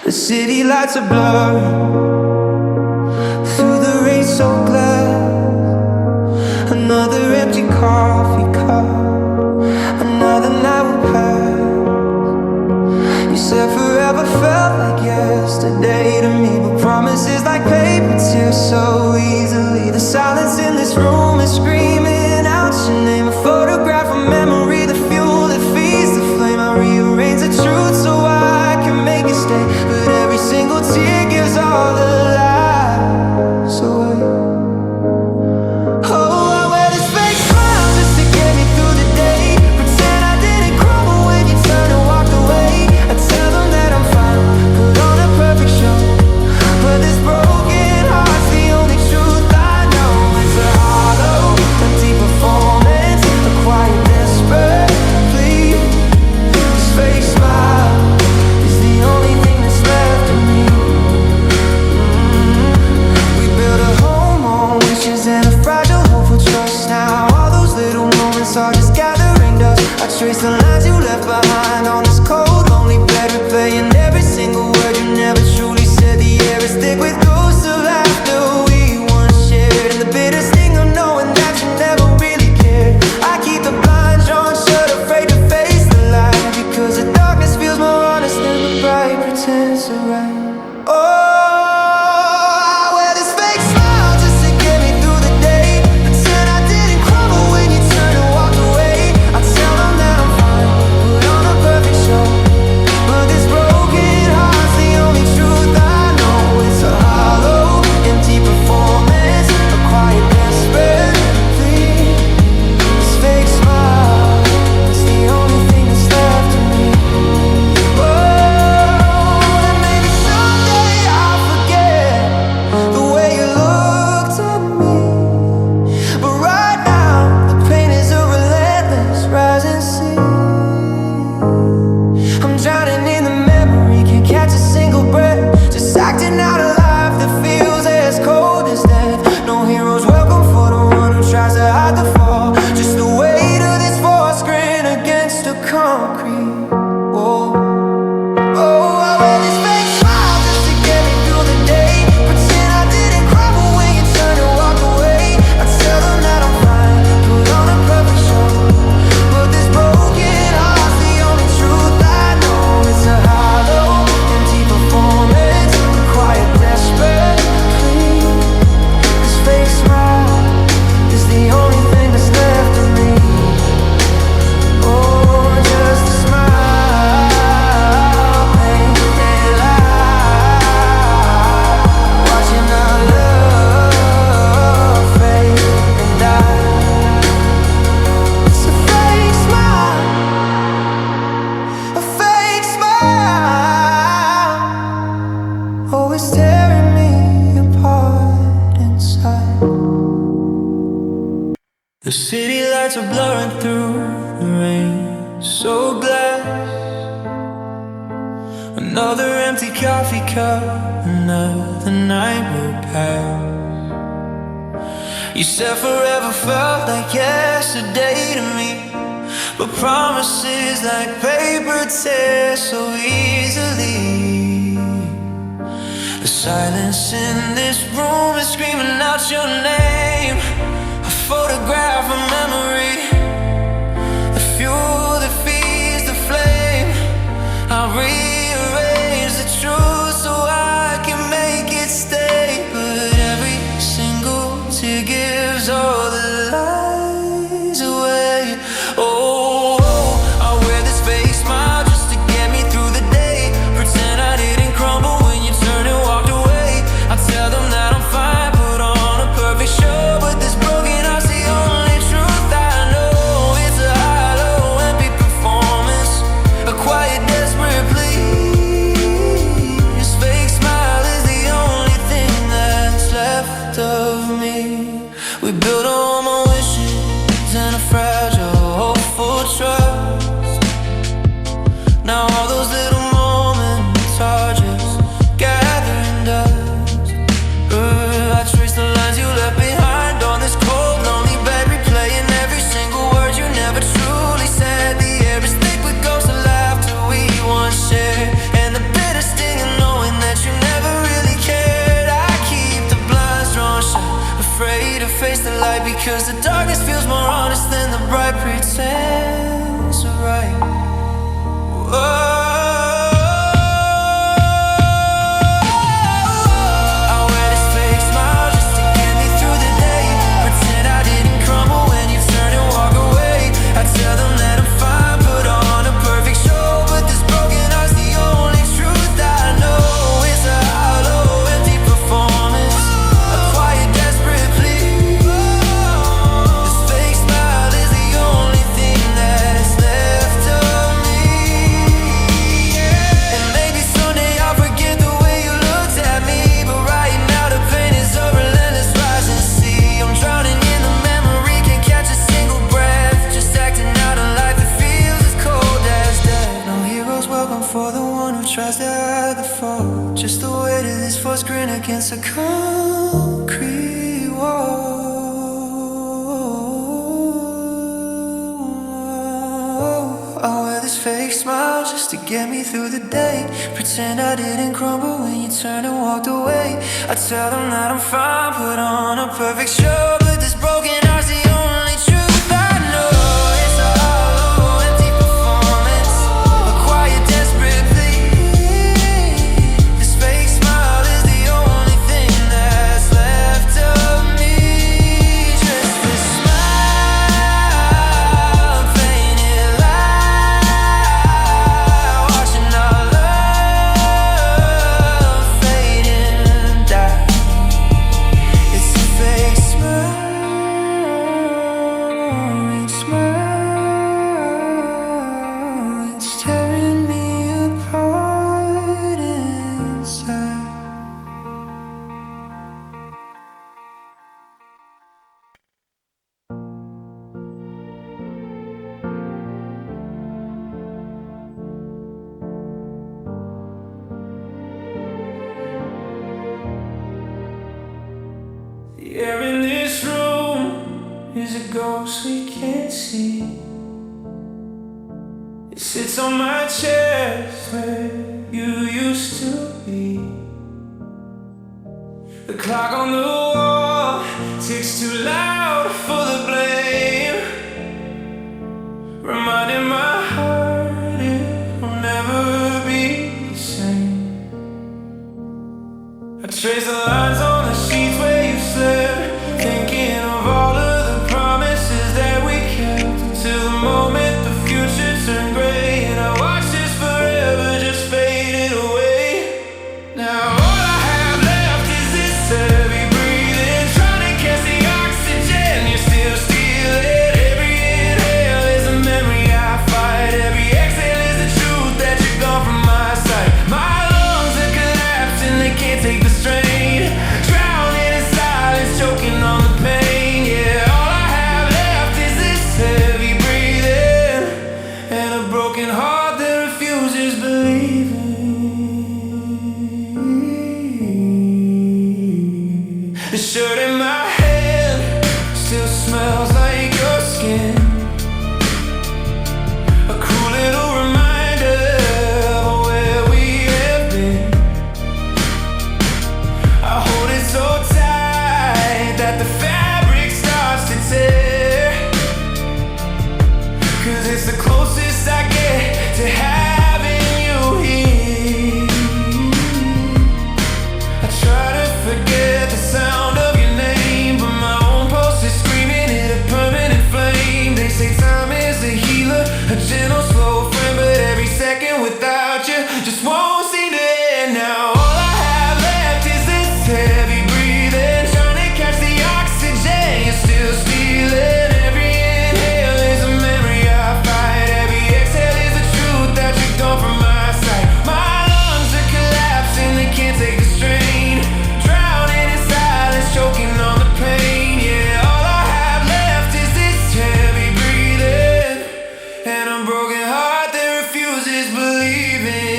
The city lights are blurring through the rain, so glad. Another empty coffee cup, another night will pass. You said forever felt like yesterday to me, but promises like paper tear so easily. The silence in this room is screaming out your name. A photograph, a memory, the fuel that feeds the flame. I rearrange the truth so I can make it stay, but every single tear gives all the lies away. Oh, I wear this fake smile just to get me through the day. Pretend I didn't crumble when you turned and walked away. I tell them that I'm fine, put on a perfect show, but this broken heart's the only truth I know. It's a hollow, empty performance, a quiet desperate plea. This fake smile is the only thing that's left of me. We built a home on wishes and a fragile hope for trust. Now all those little moments are just gathering dust. I trace the lines you left behind on this cold, lonely bed, replaying every single word you never truly said. The air is thick with ghosts of laughter we once shared, and the bitter sting of knowing that you never really cared. I keep the blinds drawn shut, afraid to face the light, because the darkness feels more honest than the bright pretense of right. Oh, I wear this fake smile just to get me through the day. Pretend I didn't crumble when you turned and walked away. I tell them that I'm fine, put on a perfect show, but this broken heart's the only truth I know. It's a hollow, empty performance, a quiet desperate plea. This fake smile is the only thing that's left of me. Oh, and maybe someday I'll forget the way you looked at me, but right now the pain is a relentless rising sea. I'm drowning in the memory, can't catch a single breath, just acting out a life that feels as cold as death. No heroes welcome for the one who tries to hide the fall, just the weight of this forced grin against the concrete wall. Oh, I wear this fake smile just to get me through the day. Pretend I didn't crumble when you turned and walked away. I tell them that I'm fine, put on a perfect show, but this broken heart's the only truth I know. It's a hollow, empty performance, a quiet, desperate plea. This fake smile is the only thing that's left of me. Oh, just a smile, painted lie, watching our love fade and die. It's a fake smile, a fake smile, always tearing me apart inside. The city lights are blurring through the rain, so glass. Another empty coffee cup, another night will pass. You said forever felt like yesterday to me, but promises like paper tear so easily. The silence in this room is screaming out your name. A photograph, a memory, the fuel that feeds the flame. I rearrange the truth so I can make it stay, but every single tear gives all the lies away. Oh, I wear this fake smile just to get me through the day. Pretend I didn't crumble when you turned and walked away. I tell them that I'm fine, put on a perfect show, but this broken heart's the only truth I know. 'cause the darkness feels more honest than the bright pretense of right. Whoa. Tries to hide the fall, just the weight of this forced grin against a concrete wall. I wear this fake smile just to get me through the day. Pretend I didn't crumble when you turned and walked away. I tell them that I'm fine, put on a perfect show, but this broken heart's the only truth I know. It's a hollow, empty performance, a quiet, desperate plea. The air in this room is a ghost we can't see. It sits on my chest where you used to be. The clock on the wall ticks too loud for the blame, reminding my heart it will never be the same. I trace the lines on the sheets where you slept, thinking of all of the promises that we kept, until the moment the future turned gray, and I watched this forever just faded away. Now all I have left is this heavy breathing, trying to catch the oxygen you're still stealing. Every inhale is a memory I fight, every exhale is the truth that you're gone from my sight. My lungs are collapsing, they can't take the strain, drowning in silence, choking on the pain. Yeah, all I have left is this heavy breathing, and a broken heart that refuses believing. The shirt in my hand still smells like your skin, a cruel little reminder of where we have been. I hold it so tight that the fabric starts to tear, 'cause it's the closest I get to having you here. I try to forget the sound of your name, but my own pulse is screaming in a permanent flame. They say time is a healer, a gentle, slow friend, but every second without you just won't seem to end. Now all I have left is this heavy breathing, trying to catch the oxygen you're still stealing. Every inhale is a memory I fight, every exhale is the truth that you're gone from my sight. My lungs are collapsing, they can't take the strain, drowning in silence, choking on the pain. Yeah, all I have left is this heavy breathing, and a broken heart that refuses believing.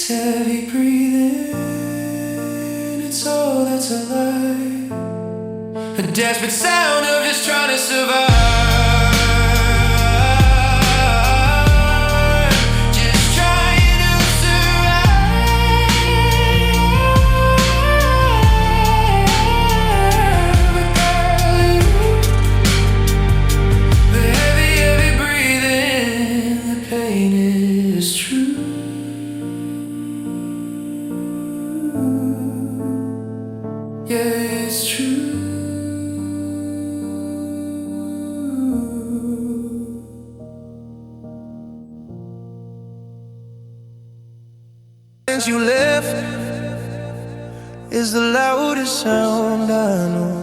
heavy breathing, it's all that's alive. A desperate sound of just trying to survive. Just trying to survive. Without you, the heavy, heavy breathing, the pain is true. Yeah, it's true. Since you left is the loudest sound I know.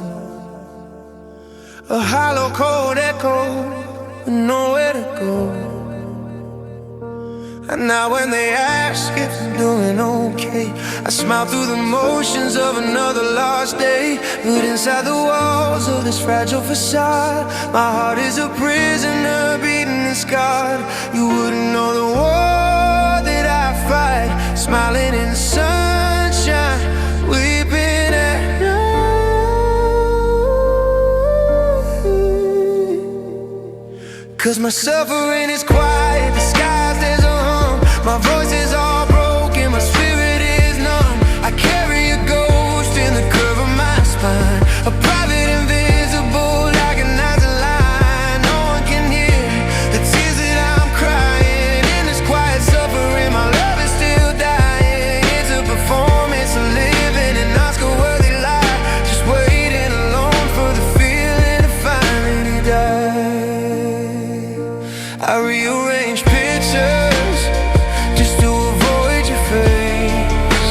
A hollow, cold echo with nowhere to go. And now when they ask if I'm doing okay, I smile through the motions of another lost day. But inside the walls of this fragile facade, my heart is a prisoner beating and scarred. You wouldn't know the war that I fight, smiling in the sunshine, weeping at night. 'Cause my suffering is quiet, disguised as a hum. My voice is all broken, my spirit is numb. I carry a ghost in the curve of my spine, a private invisible like a knife line. No one can hear the tears that I'm crying. In this quiet suffering, my love is still dying. It's a performance, a living, an Oscar-worthy lie. Just waiting alone for the feeling to finally die. I rearrange pictures just to avoid your face,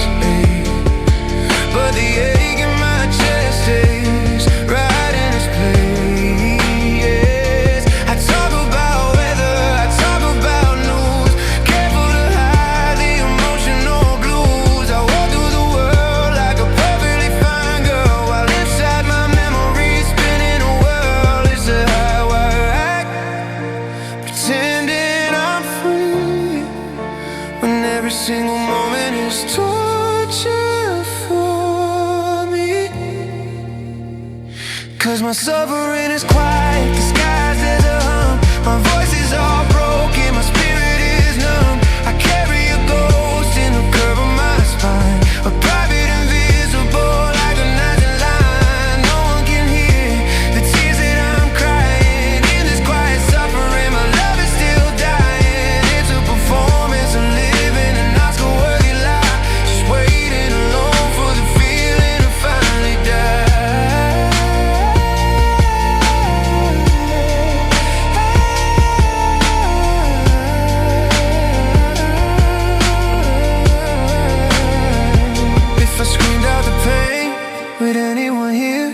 but the ache in my chest stays right in its place. I talk about weather, I talk about news, careful to hide the emotional blues. I walk through the world like a perfectly fine girl, while inside my memories spinning a whirl. It's a high-wire act, pretending I'm free, when every single moment is torture for me. 'Cause my suffering is quiet, disguised as a hum. My voice is all broken, my spirit is numb. I carry a ghost in the curve of my spine, a private invisible like a knife line. No one can hear the tears that I'm crying. In this quiet suffering, my love is still dying. It's a performance, a living, an Oscar-worthy lie. Just waiting alone for the feeling to finally die. If I screamed out the pain, would anyone hear?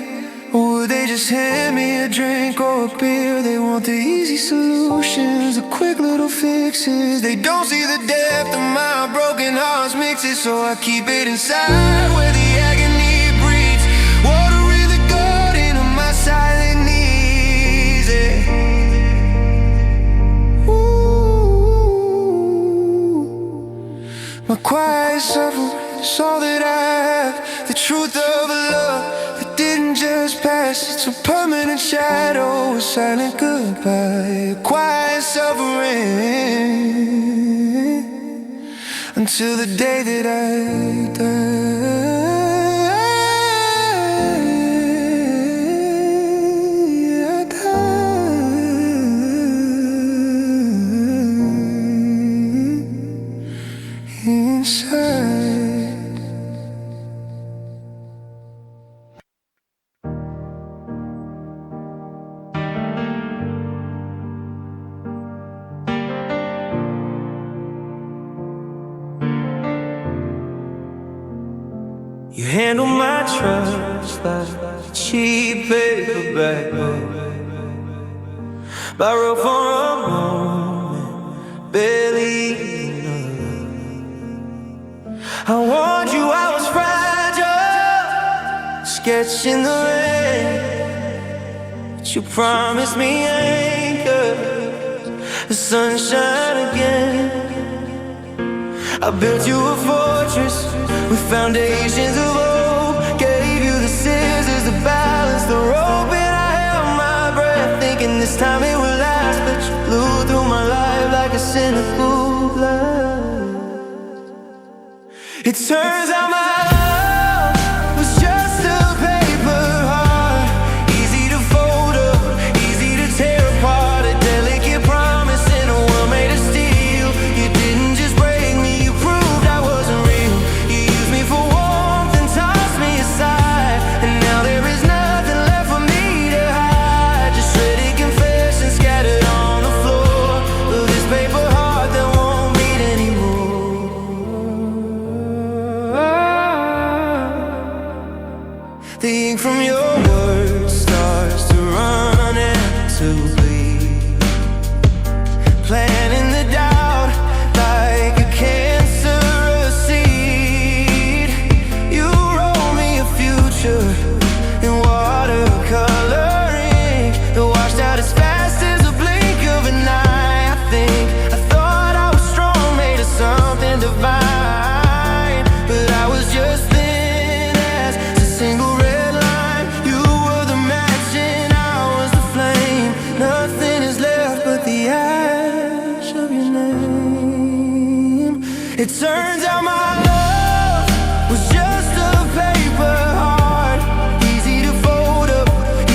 Or would they just hand me a drink or a beer? They want the easy solutions, the quick little fixes. They don't see the depth of my broken heart's mixes, so I keep it inside where the agony breathes. Water in the garden of my silent knees, Ooh. My quiet suffering is all that I have, the truth of a love that didn't just pass. It's a permanent shadow, a silent goodbye, a quiet suffering, until the day that I die. Inside. You handle my trust like a cheap paperback book, borrow for a moment, barely I warned you I was fragile, sketch in the rain, but you promised me anchor, the sunshine again. I built you a fortress with foundations of hope. Gave you the scissors to balance the rope, and I held my breath, thinking this time it would last. But you blew through my life like a cynical blast. It turns out my love was just a paper heart, easy to fold up, easy to tear apart. A delicate promise in a world made of steel. You didn't just break me, you proved I wasn't real. You used me for warmth and tossed me aside, and now there is nothing left for me to hide. Just shredded confessions scattered on the floor of this paper heart that won't beat anymore. The ink from your words starts to run and to bleed, planting the doubt like a cancerous seed. You wrote me a future in watercoloring that washed out as fast as a blink of an eye. I thought I was strong, made of something divine, but I was just thin as a single red line. You were the match and I was the flame. Nothing is left but the ash of your name. It turns out my love was just a paper heart, easy to fold up,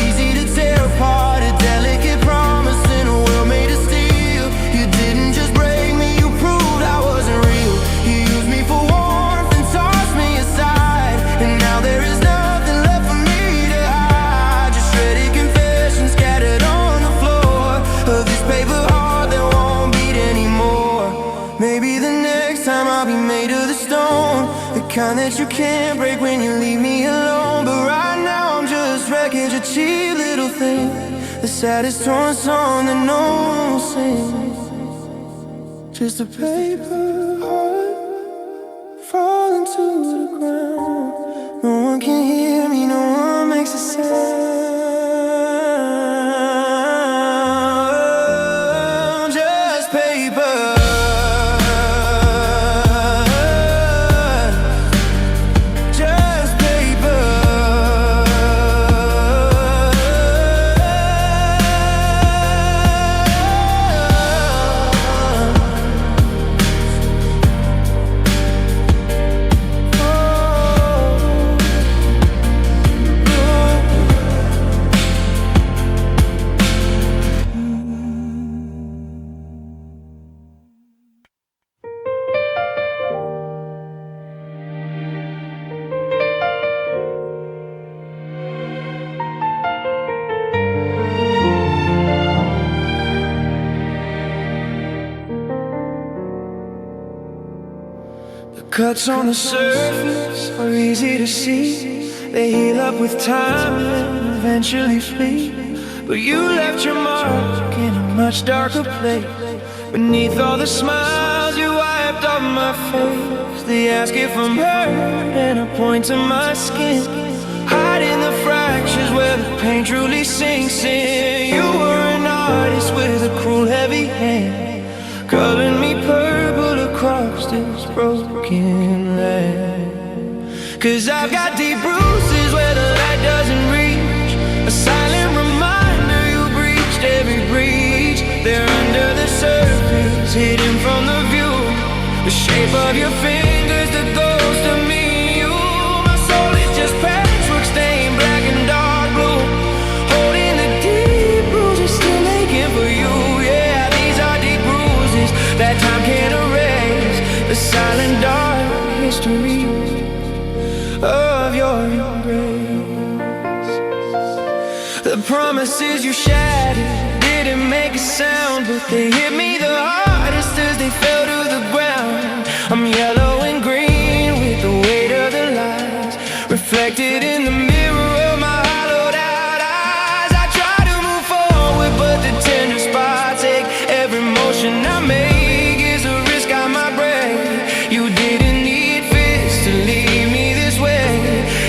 easy to tear apart. A delicate promise in a world made of steel. You didn't just break me, you proved I wasn't real. You used me for warmth and tossed me aside, and now there is nothing left for me to hide. Just shredded confessions scattered on the floor of this paper heart that won't beat anymore. Maybe the next time I'll be made of the stone, the kind that you can't break when you leave me alone. But right now I'm just wreckage, a cheap little thing, the saddest torn song that no one will sing. Just a paper heart falling to the ground. No one can hear me, no one makes a sound. Just paper, just paper. Cuts on the surface are easy to see. They heal up with time and eventually flee. But you left your mark in a much darker place. Beneath all the smiles you wiped off my face, they ask if I'm hurt and I point to my skin, hiding the fractures where the pain truly sinks in. You were an artist with a cruel heavy hand, coloring me purple across this broken land. 'Cause I've got deep bruises where the light doesn't reach, a silent reminder you breached every breach. They're under the surface, hidden from the view, the shape of your fingers, the ghost of me. You, my soul is just patchwork stained black and dark blue, holding the deep bruises still aching for you. Yeah, these are deep bruises that time can't erase, the silent dark history of your embrace. The promises you shattered didn't make a sound, but they hit me the hardest as they fell to the ground. I'm yellow and green with the weight of the lies reflected in the mirror of my hollowed out eyes. I try to move forward, but the tender spots ache. Every motion I make is a risk I might break. You didn't need fists to leave me this way.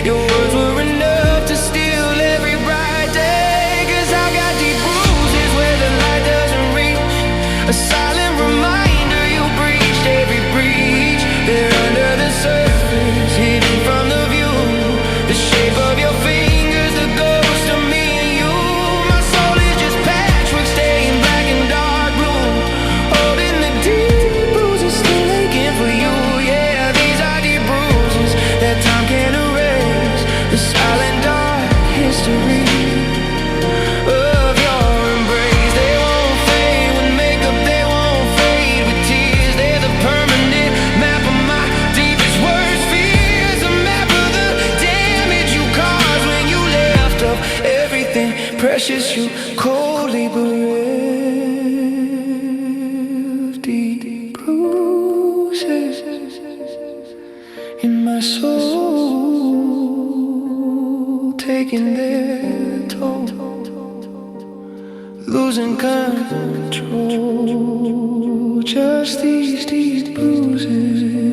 Your words were enough to steal every bright day. 'Cause I've got deep bruises where the light doesn't reach, a silent reminder you breached every breach. precious, you coldly bereft. Deep bruises in my soul, taking their toll, losing control. Just these deep bruises.